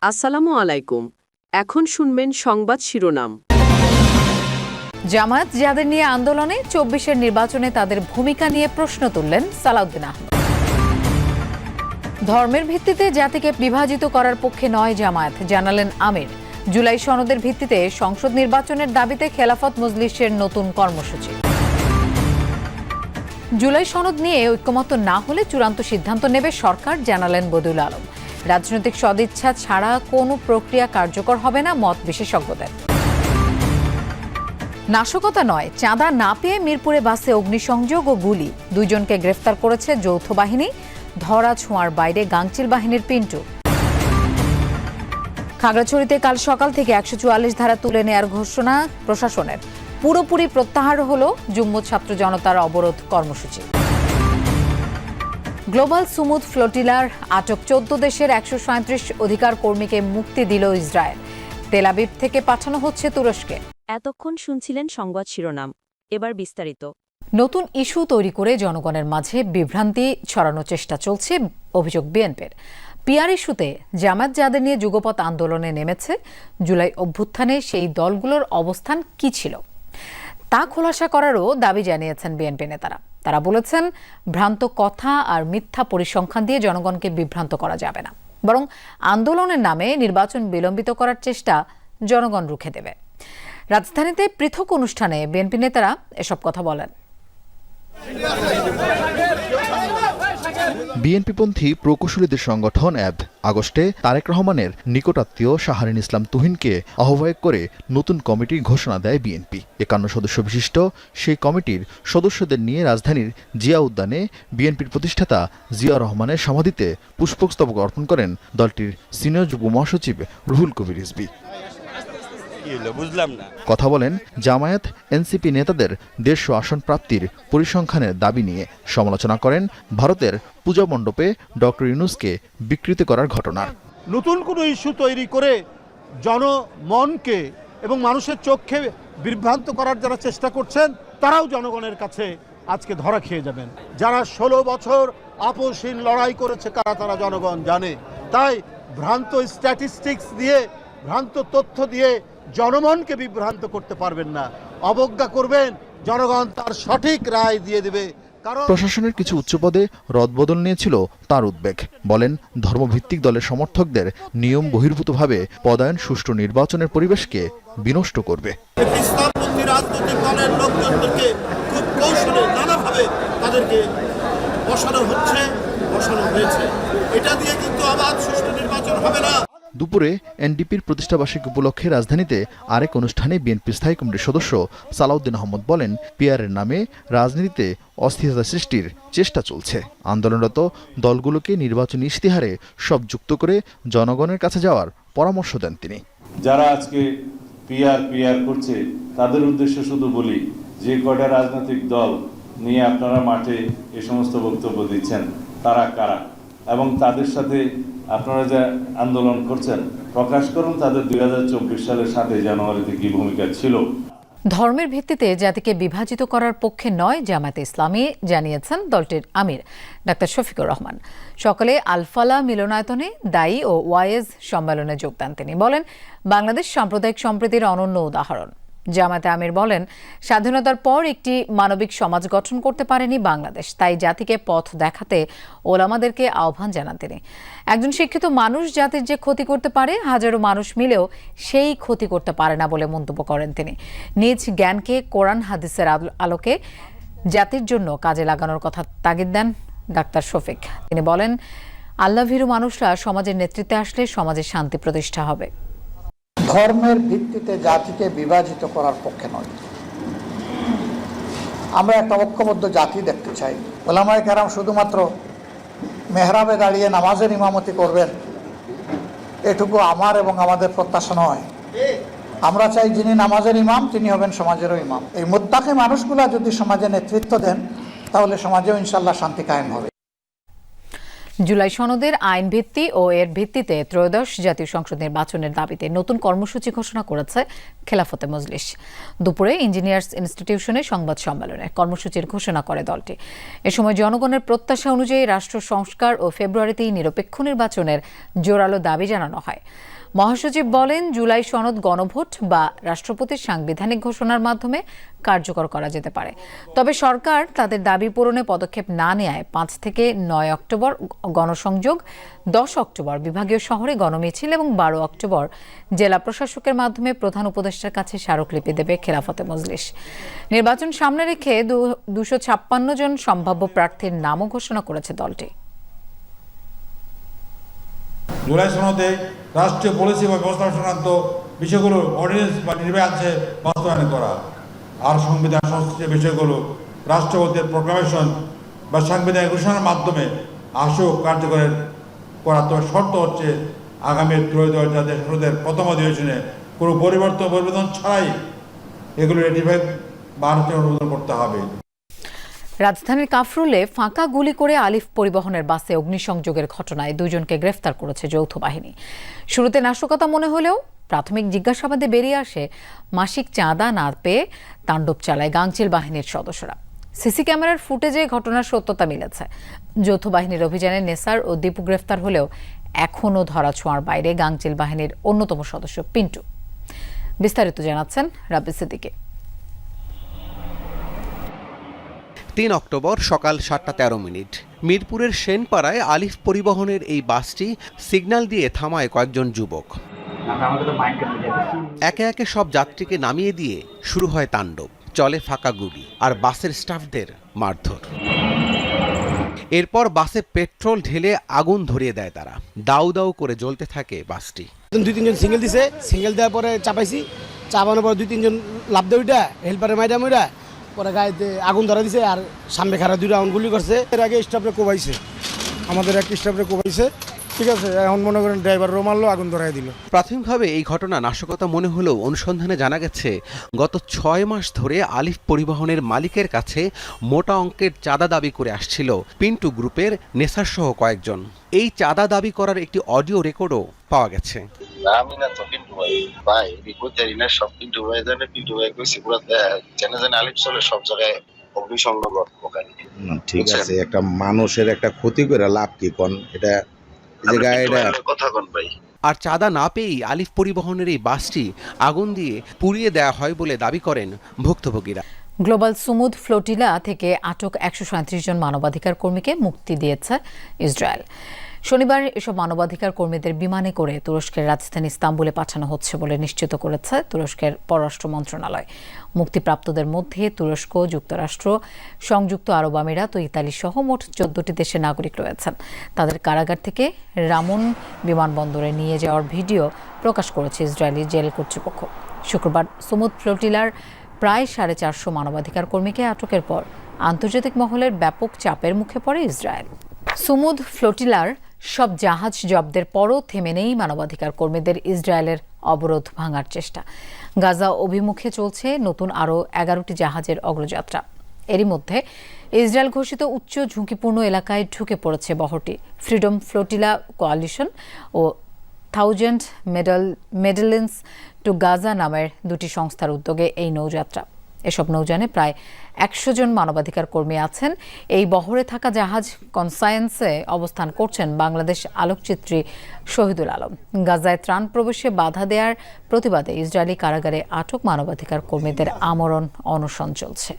আসসালামু আলাইকুম। এখন শুনবেন সংবাদ শিরোনাম। জামায়াত যাদের নিয়ে আন্দোলনে ২৪-এর নির্বাচনে তাদের ভূমিকা নিয়ে প্রশ্ন তুললেন সালাউদ্দিন আহমেদ। ধর্মের ভিত্তিতে জাতিকে বিভাজিত করার পক্ষে নয় জামায়াত, জানালেন আমির। জুলাই সনদের ভিত্তিতে সংসদ নির্বাচনের দাবিতে খেলাফত মজলিসের নতুন কর্মসূচি। জুলাই সনদ নিয়ে ঐক্যমত্য না হলে চূড়ান্ত সিদ্ধান্ত নেবে সরকার, জানালেন বদিউল আলম। রাজনৈতিক সদিচ্ছা ছাড়া কোনো প্রক্রিয়া কার্যকর হবে না, মত বিশেষজ্ঞদের। নাশকতা নয়, চাঁদা না পেয়ে মিরপুরে বাসে অগ্নিসংযোগ ও গুলি, 2 জনকে গ্রেফতার করেছে যৌথ বাহিনী। ধরা ছোঁয়ার বাইরে গাংচিল বাহিনীর পিন্টু। খাগড়াছড়িতে কাল সকাল থেকে 144 ধারা তুলে নেয়ার ঘোষণা প্রশাসনের। পুরোপুরি প্রত্যাহার হলো যুগ্ম ছাত্র জনতার অবরোধ কর্মসূচি। গ্লোবাল সুমুদ ফ্লোটিলার আটক 14 দেশের 137 অধিকার কর্মীকে মুক্তি দিল ইসরায়েল। তেল আবিব থেকে পাঠানো হচ্ছে তুরস্কে। এতক্ষণ শুনছিলেন সংবাদ শিরোনাম, এবার বিস্তারিত। নতুন ইস্যু তৈরি করে জনগণের মাঝে বিভ্রান্তি ছড়ানোর চেষ্টা চলছে, অভিযোগ বিএনপির। পিআর ইস্যুতে জামায়াত যাদের নিয়ে যুগপৎ আন্দোলনে নেমেছে, জুলাই অভ্যুত্থানে সেই দলগুলোর অবস্থান কি ছিল তা খোলাসা করারও দাবি জানিয়েছেন বিএনপি নেতারা। তারা বলেছেন, ভ্রান্ত কথা আর মিথ্যা পরিসংখ্যান দিয়ে জনগণকে বিভ্রান্ত করা যাবে না, বরং আন্দোলনের নামে নির্বাচন বিলম্বিত করার চেষ্টা জনগণ রুখে দেবে। রাজধানীতে পৃথক অনুষ্ঠানে বিএনপি নেতারা এসব কথা বলেন। বিএনপিপন্থী প্রকৌশলীদের সংগঠন অ্যাব আগস্টে তারেক রহমানের নিকটাত্মীয় শাহরিন ইসলাম তুহিনকে আহ্বায়ক করে নতুন কমিটির ঘোষণা দেয় বিএনপি। 51 সদস্য বিশিষ্ট সেই কমিটির সদস্যদের নিয়ে রাজধানীর জিয়া উদ্যানে বিএনপির প্রতিষ্ঠাতা জিয়া রহমানের সমাধিতে পুষ্পস্তবক অর্পণ করেন দলটির সিনিয়র যুগ্ম মহাসচিব রুহুল কবির রিজভী। কথা বলেন জামায়াত এনসিপি নেতাদের 150 আসন প্রাপ্তির পরিসংখ্যানের দাবি নিয়ে। সমালোচনা করেন ভারতের পূজা মণ্ডপে ডক্টর ইউনূসকে বিকৃত করার ঘটনার। নতুন কোনো ইস্যু তৈরি করে জনমনকে এবং মানুষের চোখে বিভ্রান্ত করার যারা চেষ্টা করছেন, তারাও জনগণের কাছে আজকে ধরা খেয়ে যাবেন। যারা 16 বছর আপোষহীন লড়াই করেছে কারা, তারা জনগণ জানে। তাই ভ্রান্ত স্ট্যাটিস্টিক্স দিয়ে, ভ্রান্ত তথ্য দিয়ে জনমনকে বিভ্রান্ত করতে পারবেন না। অবজ্ঞা করবেন, জনগণ তার সঠিক রায় দিয়ে দেবে। প্রশাসনের কিছু উচ্চপদে রদবদল নিয়েছিল তার উদ্বেগ। বলেন, ধর্মভিত্তিক দলের সমর্থকদের নিয়ম বহির্ভূতভাবে পদায়ন সুষ্ঠু নির্বাচনের পরিবেশকে বিনষ্ট করবে। ইসলামপন্থী রাজনৈতিক দলের লোকজনদেরকে খুব কৌশলে নানাভাবে তাদেরকে বসানো হয়েছে। এটা দিয়ে কিন্তু আবার সুষ্ঠু নির্বাচন হবে না। দুপুরে এনডিপির প্রতিষ্ঠাবার্ষিকী উপলক্ষে রাজধানীতে আরেক অনুষ্ঠানে বিএনপি স্থায়ী কমিটির সদস্য সালাউদ্দিন আহমেদ বলেন, পিআরের নামে রাজনীতিতে অস্থিরতা সৃষ্টির চেষ্টা চলছে। আন্দোলনরত দলগুলোকে নির্বাচনী ইশতেহারে সব যুক্ত করে জনগণের কাছে যাওয়ার পরামর্শ দেন তিনি। যারা আজকে পিআর করছে তাদের উদ্দেশ্যে শুধু বলি, যে কয়টা রাজনৈতিক দল নিয়ে আপনারা মাঠে এ সমস্ত বক্তব্য দিচ্ছেন তারা কারা, এবং তাদের সাথে আপনারা যা আন্দোলন করছেন প্রকাশ করুন তাদের 2024 সালের 7 জানুয়ারিতে কি ভূমিকা ছিল। ধর্মের ভিত্তিতে জাতিকে বিভাজিত করার পক্ষে নয় জামায়াতে ইসলামী, জানিয়েছেন দলটির আমির ডাক্তার শফিকুর রহমান। সকালে আলফালা মিলনায়তনে দায়ী ও ওয়াইজ সম্মেলনে যোগ দেন তিনি। বলেন, বাংলাদেশ সাম্প্রদায়িক সম্প্রীতির অনন্য উদাহরণ। জামায়াতে আমির বলেন, স্বাধীনতার পর একটি মানবিক সমাজ গঠন করতে পারেনি বাংলাদেশ, তাই জাতিকে পথ দেখাতে ওলামাদেরকে আহ্বান জানান তিনি। একজন শিক্ষিত মানুষ জাতির যে ক্ষতি করতে পারে, হাজারো মানুষ মিলেও সেই ক্ষতি করতে পারে না বলে মন্তব্য করেন তিনি। নিজ জ্ঞানকে কোরআন হাদিসের আলোকে জাতির জন্য কাজে লাগানোর কথা তাগিদ দেন ডাক্তার শফিক। তিনি বলেন, আল্লাহভীরু মানুষরা সমাজের নেতৃত্বে আসলে সমাজে শান্তি প্রতিষ্ঠা হবে। ধর্মের ভিত্তিতে জাতিকে বিভাজিত করার পক্ষে নয়। আমরা একটা ঐক্যবদ্ধ জাতি দেখতে চাই। ওলামায়ে কেরাম শুধুমাত্র মেহরাবে দাঁড়িয়ে নামাজের ইমামতি করবেন, এটুকু আমার এবং আমাদের প্রত্যাশা নয়। আমরা চাই যিনি নামাজের ইমাম তিনি হবেন সমাজেরও ইমাম। এই মুত্তাকি মানুষগুলা যদি সমাজে নেতৃত্ব দেন, তাহলে সমাজেও ইনশাল্লাহ শান্তি কায়েম হবে। জুলাই সনদের আইন ভিত্তি ও এর ভিত্তিতে ত্রয়োদশ জাতীয় সংসদ নির্বাচনের দাবিতে নতুন কর্মসূচি ঘোষণা করেছে খেলাফতে মজলিস। দুপুরে ইঞ্জিনিয়ার্স ইনস্টিটিউশনে সংবাদ সম্মেলনে কর্মসূচির ঘোষণা করে দলটি। এ সময় জনগণের প্রত্যাশা অনুযায়ী রাষ্ট্র সংস্কার ও ফেব্রুয়ারিতেই নিরপেক্ষ নির্বাচনের জোরালো দাবি জানানো হয়। মহাসচিব বলেন, জুলাই সনদ গণভোট বা রাষ্ট্রপতির সাংবিধানিক ঘোষণার মাধ্যমে কার্যকর করা যেতে পারে। তবে সরকার তাদের দাবি পূরণে পদক্ষেপ না নেয় 5 থেকে 9 অক্টোবর গণসংযোগ, 10 অক্টোবর বিভাগীয় শহরে গণমিছিল এবং 12 অক্টোবর জেলা প্রশাসকের মাধ্যমে প্রধান উপদেষ্টার কাছে স্মারকলিপি দেবে খেলাফতে মজলিস। নির্বাচন সামনে রেখে 256 জন সম্ভাব্য প্রার্থীর নামও ঘোষণা করেছে দলটি। জুলাই সনদে রাষ্ট্রীয় পলিসি বা ব্যবস্থা সংক্রান্ত বিষয়গুলো অর্ডিন্যান্স বা নির্বাচনে বাস্তবায়ন করা, আর সংবিধান সংশ্লিষ্ট বিষয়গুলো রাষ্ট্রপতির প্রোক্লামেশন বা সাংবিধানিক ঘোষণার মাধ্যমে আসুক কার্যকরের করা। তবে শর্ত হচ্ছে আগামী ত্রয়োদশ জাতীয় সংসদের প্রথম অধিবেশনে কোনো পরিবর্তন ছাড়াই এগুলো রেটিফাই বা অনুমোদন করতে হবে। রাজধানীর কাফরুলে ফাঁকা গুলি করে আলিফ পরিবহনের বাসে অগ্নিসংযোগের ঘটনায় 2 জনকে গ্রেফতার করেছে যৌথ বাহিনী। শুরুতে নাশকতা মনে হলেও প্রাথমিক জিজ্ঞাসাবাদে বেরিয়ে আসে মাসিক চাঁদা না পেয়ে তাণ্ডব চালায় গাংচিল বাহিনীর সদস্যরা। সিসি ক্যামেরার ফুটেজে ঘটনার সত্যতা মিলেছে। যৌথ বাহিনীর অভিযানে নেসার ও দীপু গ্রেফতার হলেও এখনও ধরাছোঁয়ার বাইরে গাংচিল বাহিনীর অন্যতম সদস্য পিন্টু। বিস্তারিত জানাচ্ছেন রাব্বি সিদ্দিকী। 3 অক্টোবর সকাল 7:13 মিরপুরের সেনপাড়ায় আলিফ পরিবহনের এই বাসটি সিগন্যাল দিয়ে থামায় কয়েকজন যুবক। একে একে সব যাত্রীকে নামিয়ে দিয়ে শুরু হয় তাণ্ডব, চলে ফাঁকা গুলি আর বাসের স্টাফদের মারধর। এরপর বাসে পেট্রোল ঢেলে আগুন ধরিয়ে দেয় তারা। দাউ দাউ করে জ্বলতে থাকে বাসটি। 2-3 জন সিঙ্গেল দিছে, সিঙ্গেল দেওয়ার পরে চাপাইছি, চাপানোর পর 2-3 জন লাভ দেয় ওইটা হেল্পারের মাইডাম ওইটা পরে গাড়িতে আগুন ধরা দিছে আর সামনে খারাপ 2 রাউন্ড গুলি করছে। এর আগে স্টাফরে কোবাইছে, আমাদের এক স্টাফরে কোবাইছে, ঠিক আছে। এখন মনে করেন ড্রাইভারও মারলো, আগুন ধরাই দিল। প্রাথমিকভাবে এই ঘটনা নাশকতা মনে হলেও অনুসন্ধানে জানা গেছে গত 6 মাস ধরে আলিফ পরিবহনের মালিকের কাছে মোটা অঙ্কের চাঁদা দাবি করে আসছিল পিন্টু গ্রুপের নেসার সহ কয়েকজন। এই চাঁদা দাবি করার একটি অডিও রেকর্ডও পাওয়া গেছে। আমি না তো পিন্টু ভাই রিপোর্টারি না, সব পিন্টু ভাই জানে। পিন্টু ভাই কইছি পুরো জেনে আলিফ চলে সব জায়গায় অগ্নিসংযোগ ওখানে। ঠিক আছে, একটা মানুষের একটা ক্ষতি করে লাভ কি কোন? এটা কথা কোন ভাই। আর চাঁদা না পেয়েই আলিফ পরিবহনের এই বাসটি আগুন দিয়ে পুড়িয়ে দেওয়া হয় বলে দাবি করেন ভুক্তভোগীরা। গ্লোবাল সুমুদ ফ্লোটিলা থেকে আটক 137 জন মানবাধিকার কর্মীকে মুক্তি দিয়েছে ইসরায়েল। শনিবার এসব মানবাধিকার কর্মীদের বিমানে করে তুরস্কের রাজধানী ইস্তাম্বুলে পাঠানো হচ্ছে বলে নিশ্চিত করেছে তুরস্কের পররাষ্ট্র মন্ত্রণালয়। মুক্তিপ্রাপ্তদের মধ্যে তুরস্ক, যুক্তরাষ্ট্র, সংযুক্ত আরব আমিরাত ও ইতালি সহ মোট 14টি দেশের নাগরিক রয়েছেন। তাদের কারাগার থেকে রামন বিমানবন্দরে নিয়ে যাওয়ার ভিডিও প্রকাশ করেছে ইসরায়েলি জেল কর্তৃপক্ষ। শুক্রবার সুমুদ ফ্লোটিলার প্রায় 450 মানবাধিকার কর্মীকে আটকের পর আন্তর্জাতিক মহলের ব্যাপক চাপের মুখে পড়ে ইসরায়েল। সুমুদ ফ্লোটিলার সব জাহাজ জব্দের পরও থেমে নেই মানবাধিকার কর্মীদের ইসরায়েলের অবরোধ ভাঙার চেষ্টা। গাজা অভিমুখে চলছে নতুন আরও 11টি জাহাজের অগ্রযাত্রা। এরই মধ্যে ইসরায়েল ঘোষিত উচ্চ ঝুঁকিপূর্ণ এলাকায় ঢুকে পড়েছে বহরটি। ফ্রিডম ফ্লোটিলা কোয়ালিশন ও 1000 মেডেলিনস টু গাজা নামের 2টি সংস্থার উদ্যোগে এই নৌযাত্রা। এসব নৌযানে প্রায় 100 জন মানবাধিকার কর্মী আছেন। এই বহরে থাকা জাহাজ কনসায়েন্সে অবস্থান করছেন বাংলাদেশ আলোকচিত্রী শহীদুল আলম। গাজায় ত্রাণ প্রবেশে বাধা দেওয়ার প্রতিবাদে ইসরায়েলি কারাগারে আটক মানবাধিকার কর্মীদের আমরণ অনশন চলছে।